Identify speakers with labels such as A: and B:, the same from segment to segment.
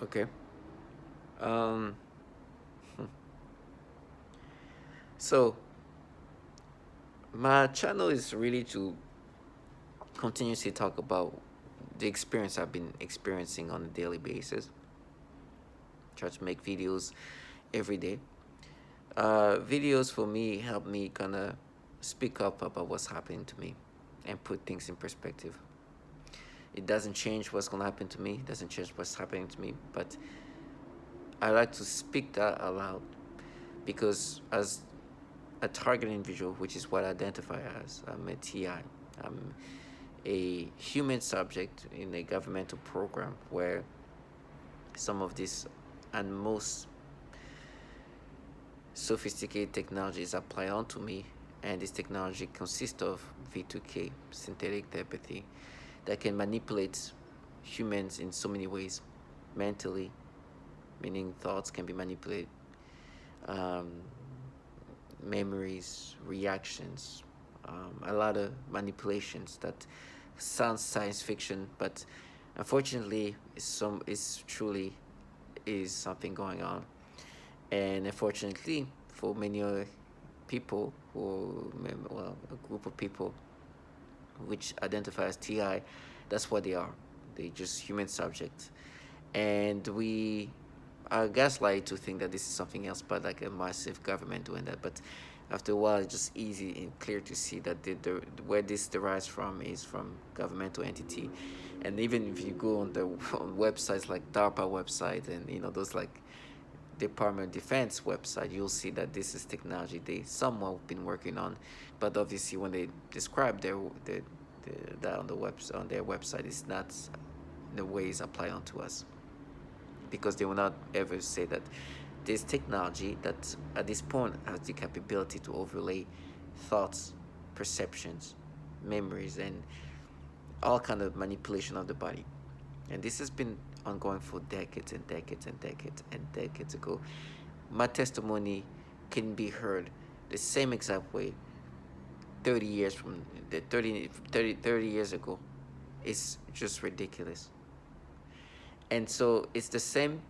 A: Okay. Um, so my channel is really to continuously talk about the experience I've been experiencing on a daily basis. Try to make videos every day. Videos for me help me kind of speak up about what's happening to me and put things in perspective. It doesn't change what's going to happen to me, it doesn't change what's happening to me, but I like to speak that aloud because as a target individual, which is what I identify as, I'm a TI. I'm a human subject in a governmental program where some of these and most sophisticated technologies apply onto me, and this technology consists of V2K, synthetic telepathy, that can manipulate humans in so many ways, mentally, meaning thoughts can be manipulated, um, memories, reactions, a lot of manipulations that sounds science fiction, but unfortunately, is truly is something going on. And unfortunately, for many people who, well, a group of people which identify as TI, that's what they are. They just human subjects, and we are gaslighted to think that this is something else, but like a massive government doing that. But after a while, it's just easy and clear to see that where this derives from is from governmental entity. And even if you go on the on websites like DARPA website and those like Department of Defense website, you'll see that this is technology they somewhat been working on, but obviously when they describe that on the on their website, it's not the ways apply onto us, because they will not ever say that this technology that at this point has the capability to overlay thoughts, perceptions, memories, and all kind of manipulation of the body. And this has been ongoing for decades and decades and decades and decades ago. My testimony can be heard the same exact way 30 years from the 30 years ago. It's just ridiculous. And so it's the same,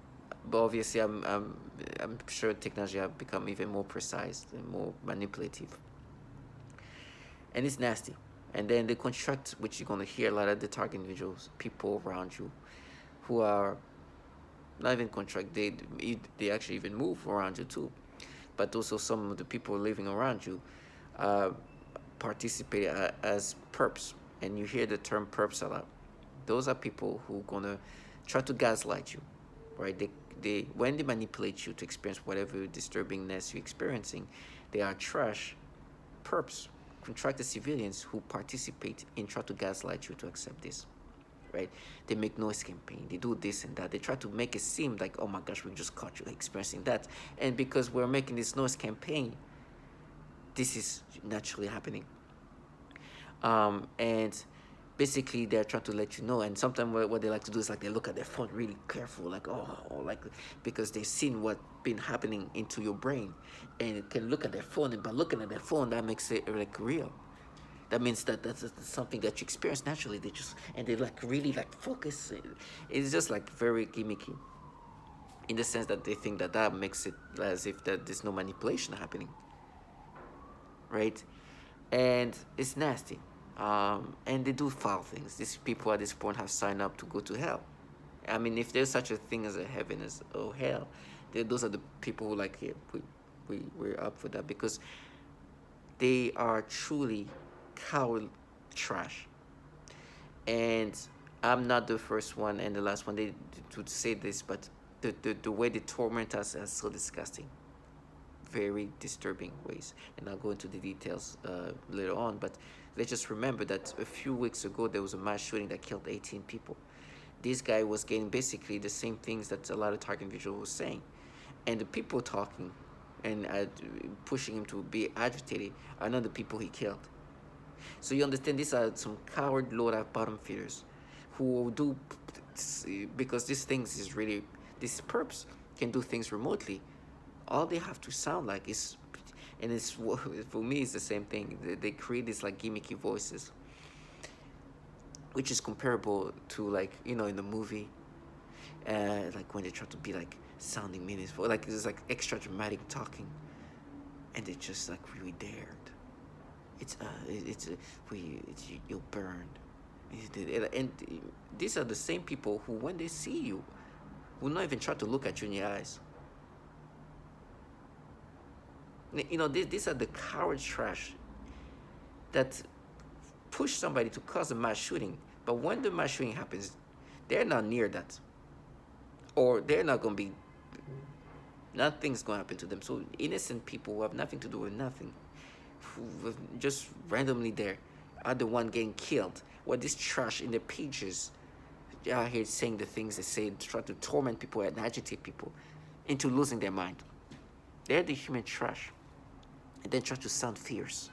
A: but obviously I'm sure technology have become even more precise and more manipulative, and it's nasty. And then the construct, which you're going to hear a lot of the target individuals, people around you who are not even contract, they actually even move around you too, but also some of the people living around you uh, participate as perps, and you hear the term perps a lot. Those are people who gonna try to gaslight you, right? They when they manipulate you to experience whatever disturbingness you're experiencing, they are trash perps, contracted civilians who participate in try to gaslight you to accept this, right? They make noise campaign, they do this and that, they try to make it seem like, oh my gosh, we just caught you experiencing that, and because we're making this noise campaign, this is naturally happening. And basically they're trying to let you know, and sometimes what they like to do is like they look at their phone really careful, like, oh, like, because they've seen what been happening into your brain, and it can look at their phone, and by looking at their phone, that makes it like real. That means that that's something that you experience naturally. They just, and they like really like focus. It's just like very gimmicky in the sense that they think that that makes it as if that there's no manipulation happening, right? And it's nasty. And they do foul things. These people at this point have signed up to go to hell. I mean, if there's such a thing as a heaven as or hell, those are the people who like, yeah, we're up for that, because they are truly coward trash. And I'm not the first one and the last one to say this, but the way they torment us is so disgusting, very disturbing ways. And I'll go into the details later on. But let's just remember that a few weeks ago there was a mass shooting that killed 18 people. This guy was getting basically the same things that a lot of target individuals were saying, and the people talking and pushing him to be agitated are not the people he killed. So you understand, these are some coward low life bottom feeders who do, because these things is really, these perps can do things remotely. All they have to sound like is, and it's for me it's the same thing. They create these like gimmicky voices, which is comparable to, like, in the movie. like when they try to be like sounding meaningful, like it's like extra dramatic talking, and they just like really dared. It's you'll burn. And these are the same people who, when they see you, will not even try to look at you in your eyes. You know, these are the coward trash that push somebody to cause a mass shooting. But when the mass shooting happens, they're not near that, or they're not gonna be. Nothing's gonna happen to them. So innocent people who have nothing to do with nothing, who just randomly there, are the one getting killed. What this trash in the pages out here saying the things they say, try to torment people and agitate people into losing their mind. They're the human trash, and then try to sound fierce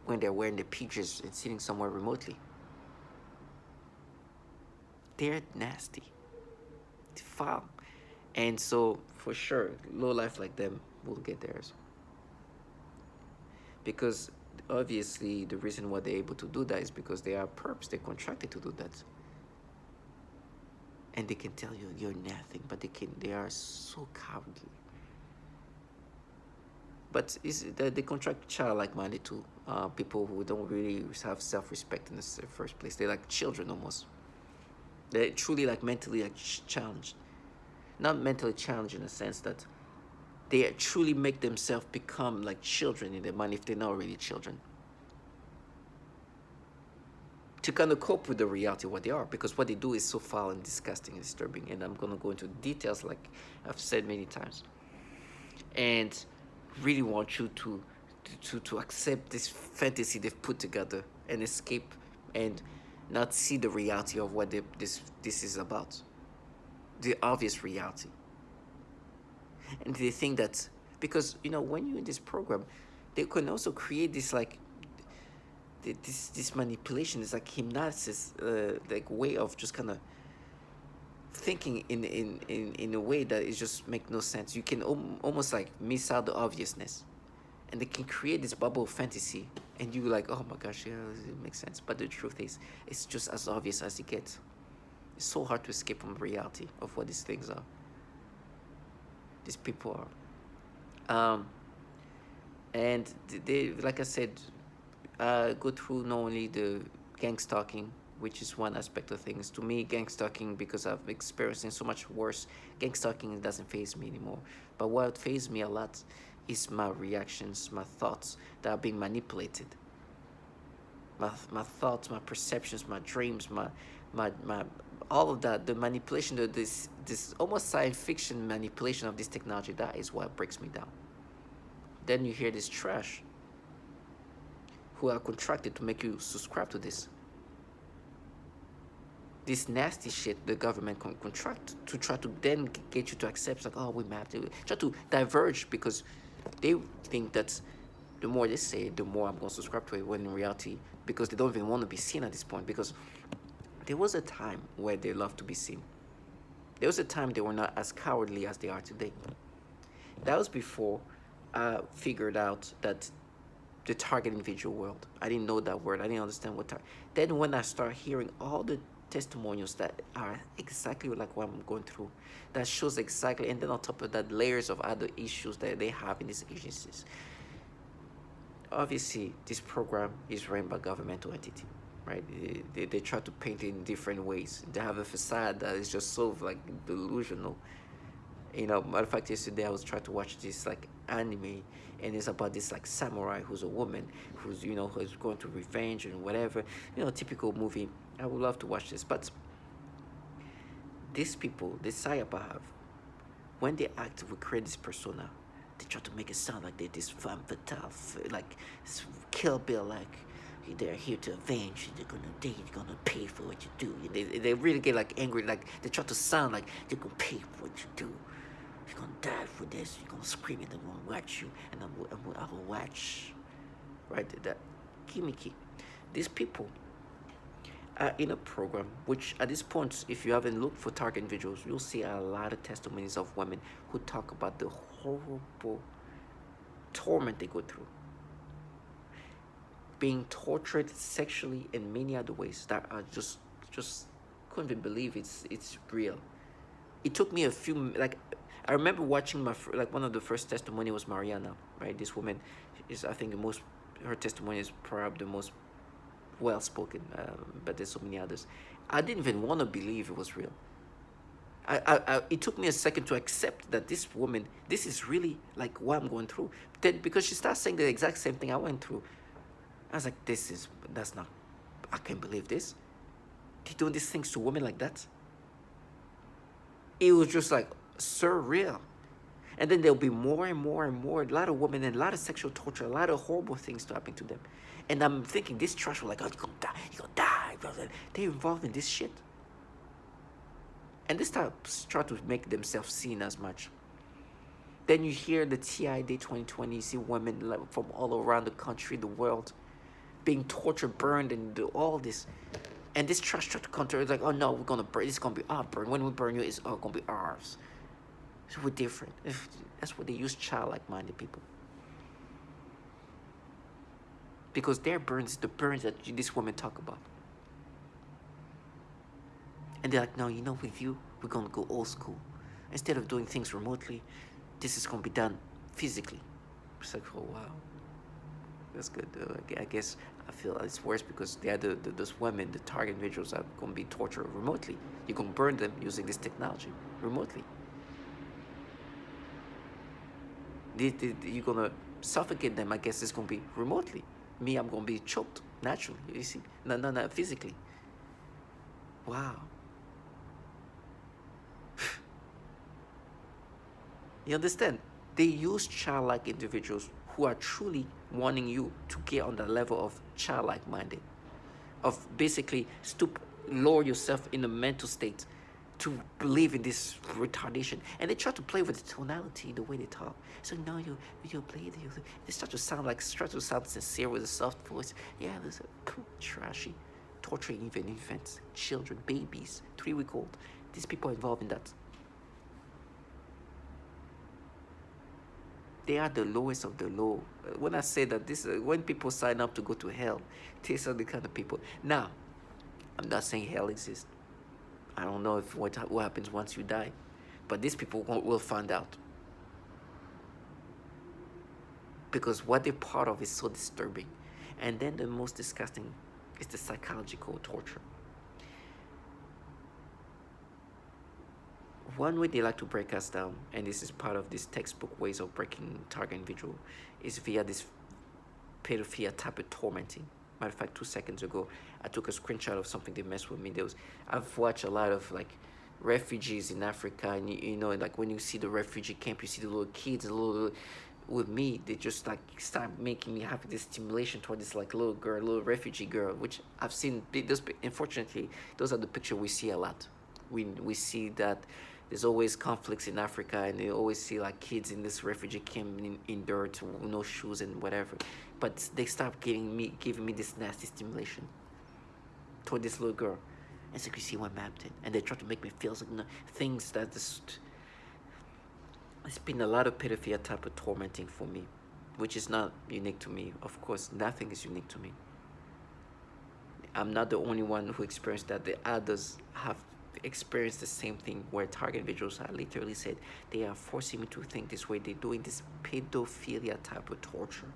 A: when they're wearing the pages and sitting somewhere remotely. They're nasty, foul, and so for sure, low life like them will get theirs. Because obviously, the reason why they're able to do that is because they are perps. They're contracted to do that, and they can tell you you're nothing, but they are so cowardly. But they contract childlike minded too. People who don't really have self-respect in the first place. They're like children almost. They're truly like mentally like challenged. Not mentally challenged in the sense that they truly make themselves become like children in their mind if they're not already children. To kind of cope with the reality of what they are, because what they do is so foul and disgusting and disturbing. And I'm going to go into details like I've said many times. And really want you to accept this fantasy they've put together and escape and not see the reality of what this is about, the obvious reality. And they think that because when you're in this program, they can also create this like this manipulation, is like hypnosis, like way of just kind of thinking in a way that it just make no sense. You can almost like miss out the obviousness, and they can create this bubble of fantasy, and you like, oh my gosh, yeah, it makes sense. But the truth is, it's just as obvious as it gets. It's so hard to escape from reality of what these things are. These people are, and they, like I said, go through not only the gang stalking, which is one aspect of things. To me, gang stalking, because I've experienced so much worse, gang stalking doesn't faze me anymore. But what fazes me a lot is my reactions, my thoughts that are being manipulated. My thoughts, my perceptions, my dreams, my all of that, the manipulation, this almost science fiction manipulation of this technology, that is what breaks me down. Then you hear this trash who are contracted to make you subscribe to this nasty shit the government can contract to try to then get you to accept, like, oh, we have to try to diverge, because they think that the more they say, the more I'm going to subscribe to it, when in reality, because they don't even want to be seen at this point, because there was a time where they loved to be seen. There was a time they were not as cowardly as they are today. That was before I figured out that the target individual world. I didn't know that word. I didn't understand what then when I start hearing all the testimonials that are exactly like what I'm going through, that shows exactly, and then on top of that, layers of other issues that they have in these agencies. Obviously, this program is run by governmental entity, right? They try to paint it in different ways. They have a facade that is just so like delusional. Matter of fact, yesterday I was trying to watch this like anime, and it's about this like samurai who's a woman, who's who's going to revenge and whatever, typical movie. I would love to watch this, but these people, this Sayapa have, when they act, we create this persona. They try to make it sound like they're this femme fatale, like Kill Bill, like they're here to avenge. They're gonna pay for what you do. They really get like angry, like they try to sound like they're gonna pay for what you do. You're gonna die for this. You're gonna scream, and I'm gonna watch you, and I will watch. Right? That gimmicky. These people are in a program which, at this point, if you haven't looked for target individuals, you'll see a lot of testimonies of women who talk about the horrible torment they go through, being tortured sexually in many other ways that are just couldn't even believe it's real. It took me a few, like, I remember watching like one of the first testimony was Mariana, right? This woman is, I think, the most, her testimony is probably the most well spoken, but there's so many others. I didn't even want to believe it was real. It took me a second to accept that this woman, this is really like what I'm going through. Then because she starts saying the exact same thing I went through, I was like, that's not, I can't believe this. They doing these things to women like that. It was just like surreal. And then there'll be more and more and more, a lot of women and a lot of sexual torture, a lot of horrible things to happen to them. And I'm thinking this trash was like, oh, you're gonna die, you're gonna die. They're involved in this shit. And they try to make themselves seen as much. Then you hear the TI Day 2020, you see women like from all around the country, the world, being tortured, burned, and all this. And this trash try to counter. It's like, oh no, we're gonna burn. It's gonna be our burn. When we burn you, it's all gonna be ours. So we're different. That's what they use, childlike minded people. Because their burns, the burns that this woman talk about. And they're like, no, you know, with you, we're gonna go old school. Instead of doing things remotely, this is gonna be done physically. It's like, oh wow, that's good. I guess I feel it's worse because those women, the target individuals, are gonna be tortured remotely. You're gonna burn them using this technology remotely. You're gonna suffocate them. I guess it's gonna be remotely. Me, I'm gonna be choked naturally. You see, no, physically. Wow. You understand? They use childlike individuals who are truly wanting you to get on the level of childlike minded, of basically lower yourself in a mental state to believe in this retardation. And they try to play with the tonality, the way they talk. So now you play, they start to sound sincere with a soft voice. Yeah, this is trashy, torturing even infants, children, babies, 3-week-old. These people are involved in that. They are the lowest of the low. When I say that, when people sign up to go to hell, these are the kind of people. Now, I'm not saying hell exists. I don't know what happens once you die, but these people will find out, because what they're part of is so disturbing. And then the most disgusting is the psychological torture. One way they like to break us down, and this is part of this textbook ways of breaking target individual, is via this pedophilia type of tormenting. Matter of fact, 2 seconds ago, I took a screenshot of something they messed with me. I've watched a lot of like refugees in Africa, and you know, like when you see the refugee camp, you see the little kids, with me, they just like start making me have this stimulation toward this like little refugee girl, which I've seen. Unfortunately, those are the pictures we see a lot. We see that there's always conflicts in Africa, and you always see like kids in this refugee camp in dirt, no shoes and whatever. But they start giving me this nasty stimulation toward this little girl. It's like, you see what mapped it, and they try to make me feel like things that just. It's been a lot of pedophilia type of tormenting for me, which is not unique to me. Of course, nothing is unique to me. I'm not the only one who experienced that. The others have experienced the same thing, where target individuals are literally said, they are forcing me to think this way. They're doing this pedophilia type of torture.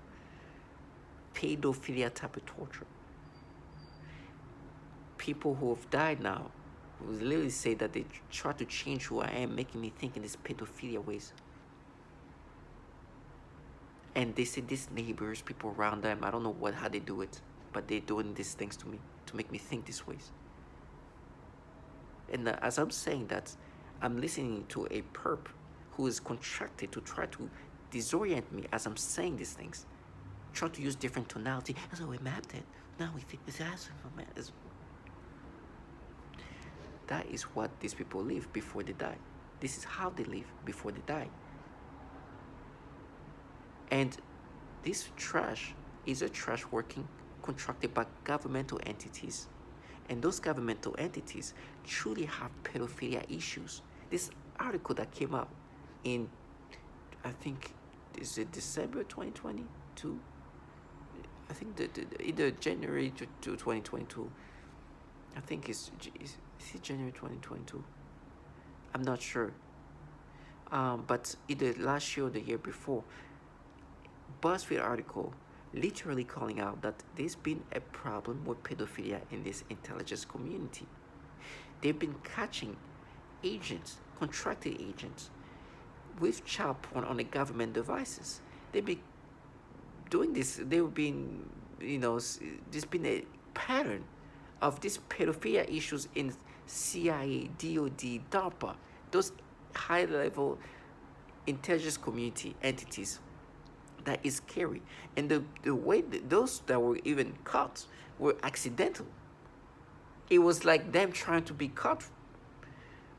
A: Pedophilia type of torture. People who have died now who literally say that they try to change who I am, making me think in these pedophilia ways. And they say these neighbors, people around them, I don't know how they do it, but they're doing these things to me to make me think these ways. And as I'm saying that, I'm listening to a perp who is contracted to try to disorient me as I'm saying these things. Try to use different tonality. So we mapped it. Now we think it's that is what these people live before they die. This is how they live before they die. And this trash is a trash working contracted by governmental entities. And those governmental entities truly have pedophilia issues. This article that came out in, I think, is it December 2022? I think either January to 2022. I think it's Is it January 2022? I'm not sure. But either last year or the year before, BuzzFeed article literally calling out that there's been a problem with pedophilia in this intelligence community. They've been catching agents, contracted agents, with child porn on the government devices. They've been doing this. They've been, there's been a pattern of these pedophilia issues in CIA, DOD, DARPA, those high-level intelligence community entities. That is scary. And the way those that were even caught were accidental. It was like them trying to be caught.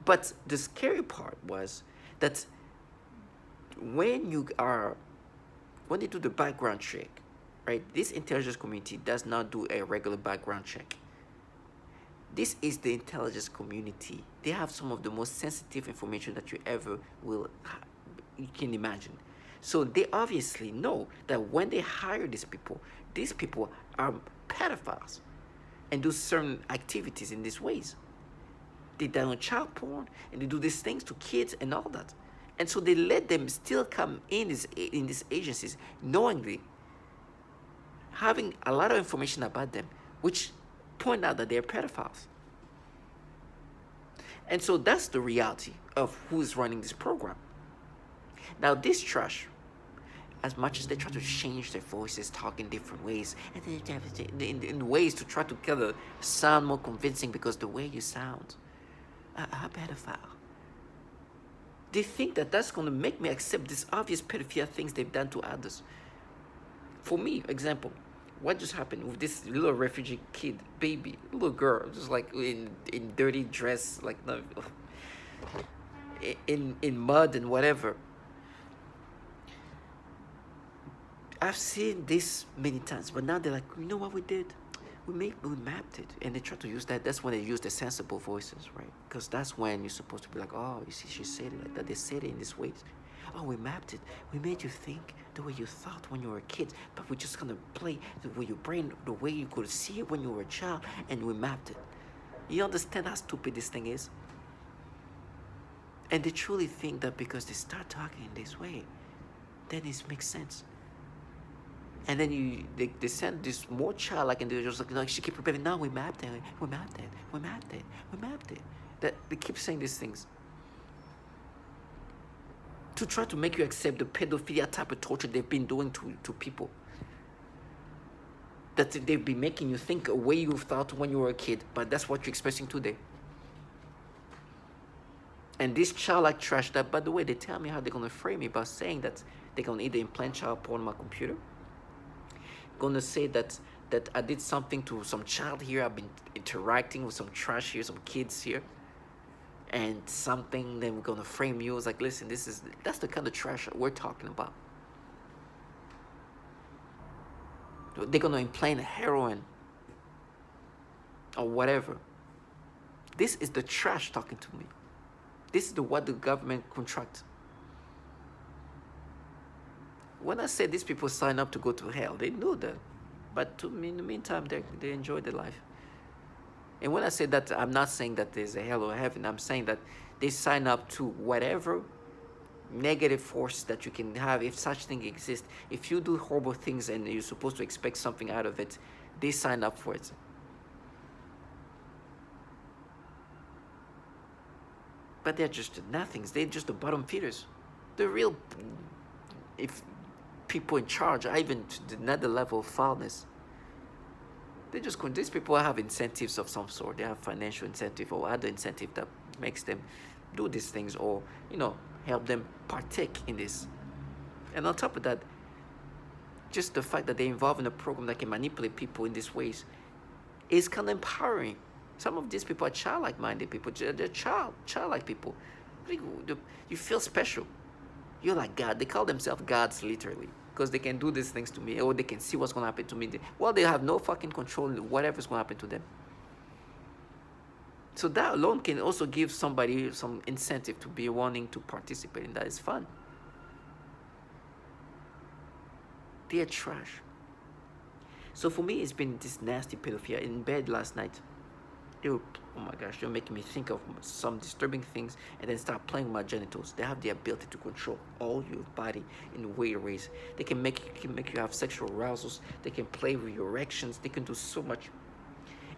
A: But the scary part was that when they do the background check, right? This intelligence community does not do a regular background check. This is the intelligence community. They have some of the most sensitive information that you can imagine. So they obviously know that when they hire these people are pedophiles and do certain activities in these ways. They download child porn and they do these things to kids and all that. And so they let them still come in these agencies knowingly, having a lot of information about them, which point out that they're pedophiles. And so that's the reality of who's running this program. Now, this trash, as much as they try to change their voices, talk in different ways, and in ways to try to kind of sound more convincing, because the way you sound, a pedophile. They think that that's going to make me accept these obvious pedophilia things they've done to others. For me, example, what just happened with this little refugee kid, baby, little girl, just like in dirty dress, like in mud and whatever. I've seen this many times, but now they're like, you know what we did? We mapped it, and they try to use that. That's when they use the sensible voices, right? Because that's when you're supposed to be like, oh, you see, she said it like that. They said it in this way. Oh, we mapped it. We made you think the way you thought when you were a kid, but we're just gonna play the way your brain, the way you could see it when you were a child, and we mapped it. You understand how stupid this thing is? And they truly think that because they start talking in this way, then it makes sense. And then they send this more childlike individuals like she keep repeating, no, we mapped it, we mapped it, we mapped it, we mapped it. That they keep saying these things to try to make you accept the pedophilia type of torture they've been doing to people. That they've been making you think a way you thought when you were a kid, but that's what you're expressing today. And this childlike trash that, by the way, they tell me how they're gonna frame me by saying that they're gonna either implant child porn on my computer, gonna say that I did something to some child here, I've been interacting with some trash here, some kids here, and something, then we're gonna frame you. It's like, listen, that's the kind of trash we're talking about. They're gonna implant heroin or whatever. This is the trash talking to me. This is what the government contract. When I say these people sign up to go to hell, they know that. But in the meantime, they enjoy their life. And when I say that, I'm not saying that there's a hell or a heaven. I'm saying that they sign up to whatever negative force that you can have, if such thing exists. If you do horrible things and you're supposed to expect something out of it, they sign up for it. But they're just nothings. They're just the bottom feeders. The real, if people in charge are even to another level of foulness, these people have incentives of some sort. They have financial incentive or other incentive that makes them do these things, or help them partake in this. And on top of that, just the fact that they're involved in a program that can manipulate people in these ways is kind of empowering. Some of these people are childlike minded people. They're childlike people. You feel special. You're like God. They call themselves gods literally, because they can do these things to me, or they can see what's going to happen to me. Well, they have no fucking control in whatever's going to happen to them. So that alone can also give somebody some incentive to be wanting to participate in that. It's fun. They are trash. So for me, it's been this nasty pedophilia. In bed last night, They will, oh my gosh, they're making me think of some disturbing things and then start playing with my genitals. They have the ability to control all your body in weird ways. They can make you have sexual arousals. They can play with your erections. They can do so much,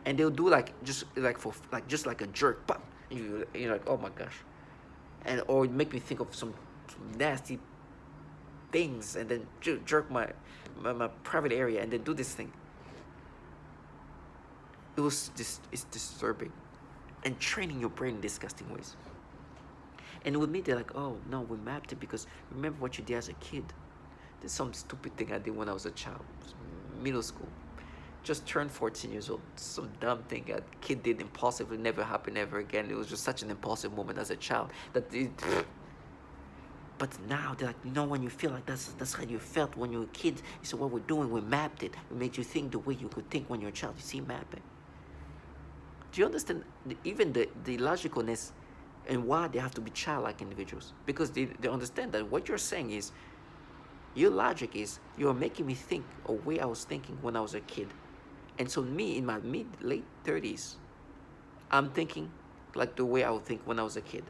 A: and they'll do like just like for like just like a jerk, pop. You're like, oh my gosh, and or make me think of some nasty things, and then jerk my private area, and then do this thing. It's disturbing, and training your brain in disgusting ways. And with me, they're like, oh no, we mapped it because remember what you did as a kid. There's some stupid thing I did when I was a child, middle school. Just turned 14 years old. Some dumb thing a kid did impulsively, never happened ever again. It was just such an impulsive moment as a child that it, but now they're like, when you feel like that's how you felt when you were a kid. So what we're doing, we mapped it. We made you think the way you could think when you're a child. You see mapping. Do you understand even the logicalness and why they have to be childlike individuals? Because they understand that what you're saying is, your logic is, you're making me think a way I was thinking when I was a kid. And so me, in my late 30s, I'm thinking like the way I would think when I was a kid.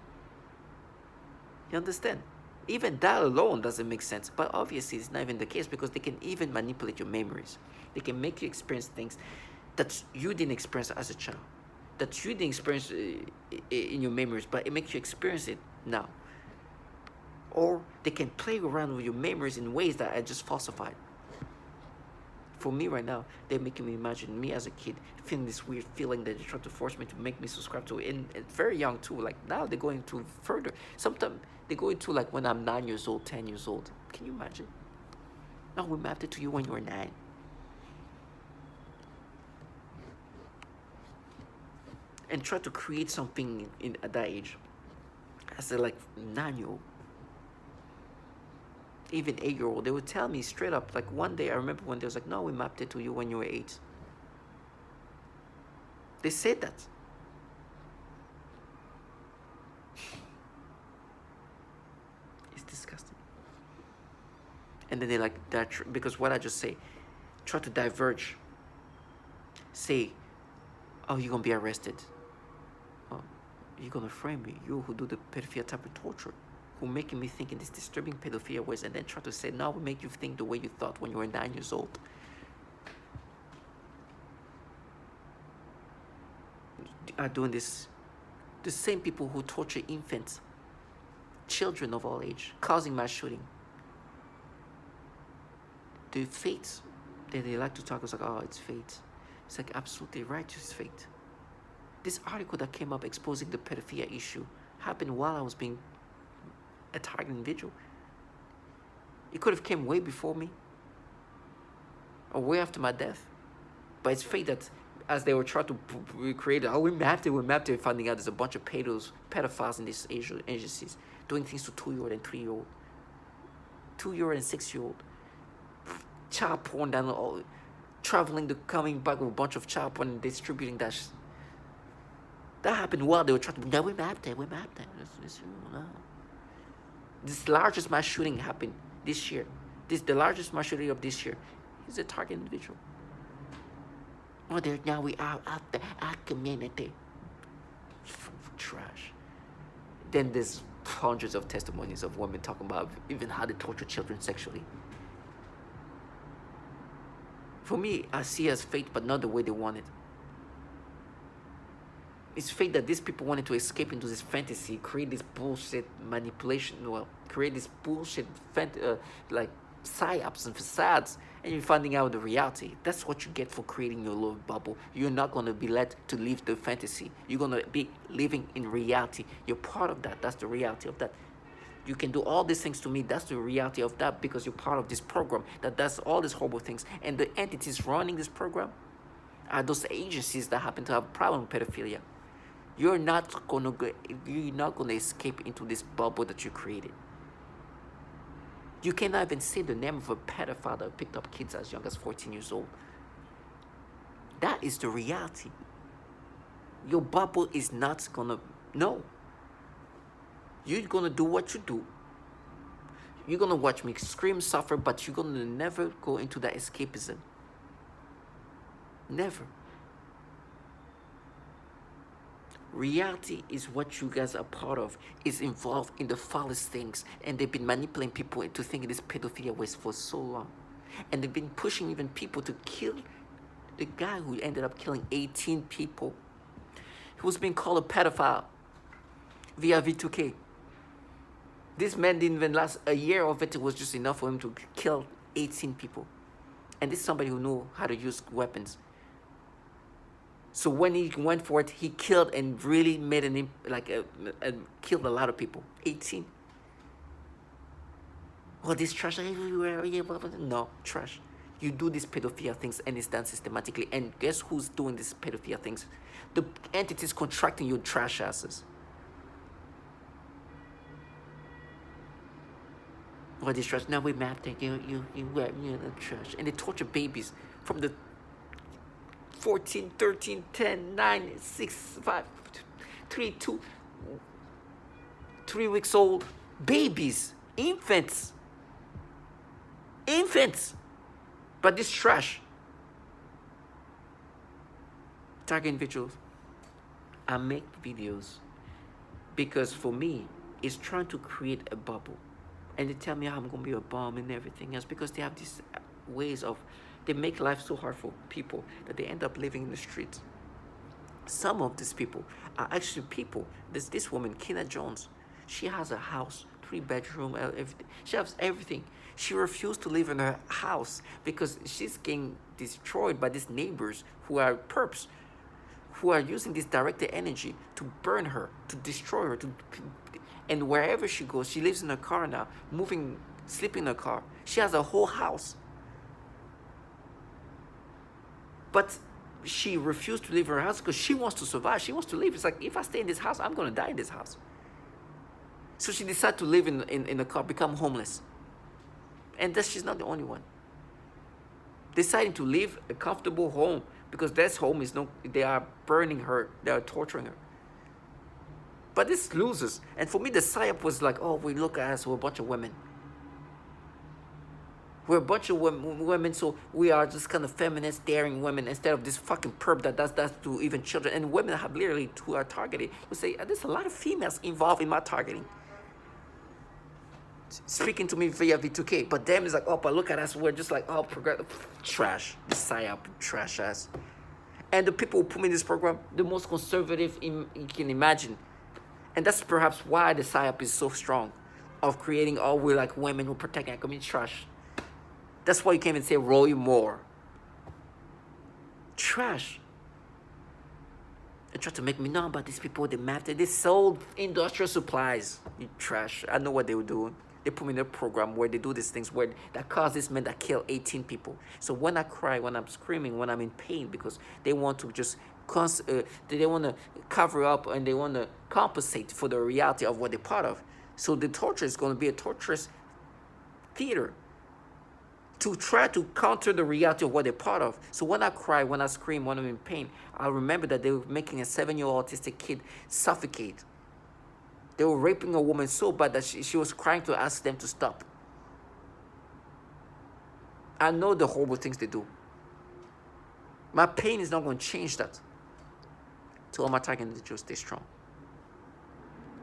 A: You understand? Even that alone doesn't make sense. But obviously it's not even the case because they can even manipulate your memories. They can make you experience things that you didn't experience as a child, that you didn't experience in your memories, but it makes you experience it now. Or they can play around with your memories in ways that are just falsified. For me right now, they're making me imagine me as a kid feeling this weird feeling that they try to force me to make me subscribe to it. And very young too. Like now they're going to further. Sometimes they go into like when I'm 9 years old, 10 years old. Can you imagine? No, we mapped it to you when you were 9. And try to create something at that age. As a like 9-year-old. Even 8-year-old, they would tell me straight up, like one day I remember when they was like, no, we mapped it to you when you were 8. They said that. It's disgusting. And then they like that, because what I just say, try to diverge. Say, oh, you're gonna be arrested. Oh, you're gonna frame me. You who do the pedophilia type of torture. Who making me think in these disturbing pedophilia ways, and then try to say, now we make you think the way you thought when you were 9 years old. Are doing this. The same people who torture infants, children of all age, causing mass shooting. The fate that they like to talk is like, oh, it's fate. It's like absolutely righteous fate. This article that came up exposing the pedophilia issue happened while I was being a target individual. It could have came way before me or way after my death, but it's fate that as they were trying to recreate it, we mapped it, finding out there's a bunch of pedophiles in these agencies doing things to 2-year-old and 3-year-old, 2-year-old and 6-year-old, child porn down all, traveling, coming back with a bunch of child porn and distributing that. That happened while they were trying to. Yeah, we mapped it. This largest mass shooting happened this year. The largest mass shooting of this year. He's a target individual. Oh, now we are out there, our community. Trash. Then there's hundreds of testimonies of women talking about even how they torture children sexually. For me, I see it as fate, but not the way they want it. It's fate that these people wanted to escape into this fantasy, create this bullshit manipulation, create this bullshit like psyops and facades, and you're finding out the reality. That's what you get for creating your little bubble. You're not going to be led to live the fantasy. You're going to be living in reality. You're part of that. That's the reality of that. You can do all these things to me. That's the reality of that because you're part of this program that does all these horrible things. And the entities running this program are those agencies that happen to have a problem with pedophilia. You're not gonna escape into this bubble that you created. You cannot even say the name of a pedophile that picked up kids as young as 14 years old. That is the reality. Your bubble is not gonna, no. You're gonna do what you do. You're gonna watch me scream, suffer, but you're gonna never go into that escapism. Never. Reality is what you guys are part of, is involved in the foulest things, and they've been manipulating people into thinking this pedophilia was for so long. And they've been pushing even people to kill the guy who ended up killing 18 people. He was being called a pedophile via V2K. This man didn't even last a year of it. It was just enough for him to kill 18 people. And this is somebody who knew how to use weapons. So when he went for it, he killed and really made killed a lot of people. 18. Oh, this trash everywhere. No, trash. You do these pedophilia things and it's done systematically. And guess who's doing these pedophilia things? The entities contracting your trash asses. What is trash? Now we mapped it. You the trash. And they torture babies from the 14, 13, 10, 9, 6, 5, 3, 2, 3 weeks old babies, infants. But this trash. Target individuals. I make videos because for me, it's trying to create a bubble. And they tell me I'm going to be a bomb and everything else because they have these ways of, they make life so hard for people that they end up living in the streets. Some of these people are actually people. There's this woman, Kina Jones. She has a house, 3-bedroom, everything. She has everything. She refused to live in her house because she's getting destroyed by these neighbors who are perps, who are using this directed energy to burn her, to destroy her, and wherever she goes, she lives in her car now, sleeping in her car. She has a whole house. But she refused to leave her house because she wants to survive. She wants to live. It's like, if I stay in this house, I'm going to die in this house. So she decided to live in a car, become homeless. And she's not the only one. Deciding to live a comfortable home because this home is they are burning her. They are torturing her. But this loses. And for me, the psyop was like, oh, we look at us, we're a bunch of women. We're a bunch of women, so we are just kind of feminist, daring women instead of this fucking perp that does that to even children. And women have literally who are targeted. We say, there's a lot of females involved in my targeting. Speaking to me via V2K. But them is like, oh, but look at us, we're just like, oh, progressive. Trash. The psyop, trash ass. And the people who put me in this program, the most conservative you can imagine. And that's perhaps why the psyop is so strong of creating, oh, we're like women who protect our community. Trash. That's why you can't even say Roy Moore. Trash. They try to make me know about these people. They mapped it. They sold industrial supplies. You trash. I know what they were doing. They put me in a program where they do these things that cause this men that kill 18 people. So when I cry, when I'm screaming, when I'm in pain, because they want to just they want to cover up and they want to compensate for the reality of what they're part of. So the torture is going to be a torturous theater to try to counter the reality of what they're part of. So when I cry, when I scream, when I'm in pain, I remember that they were making a 7-year-old autistic kid suffocate. They were raping a woman so bad that she was crying to ask them to stop. I know the horrible things they do. My pain is not going to change that. To all my target individuals, stay strong.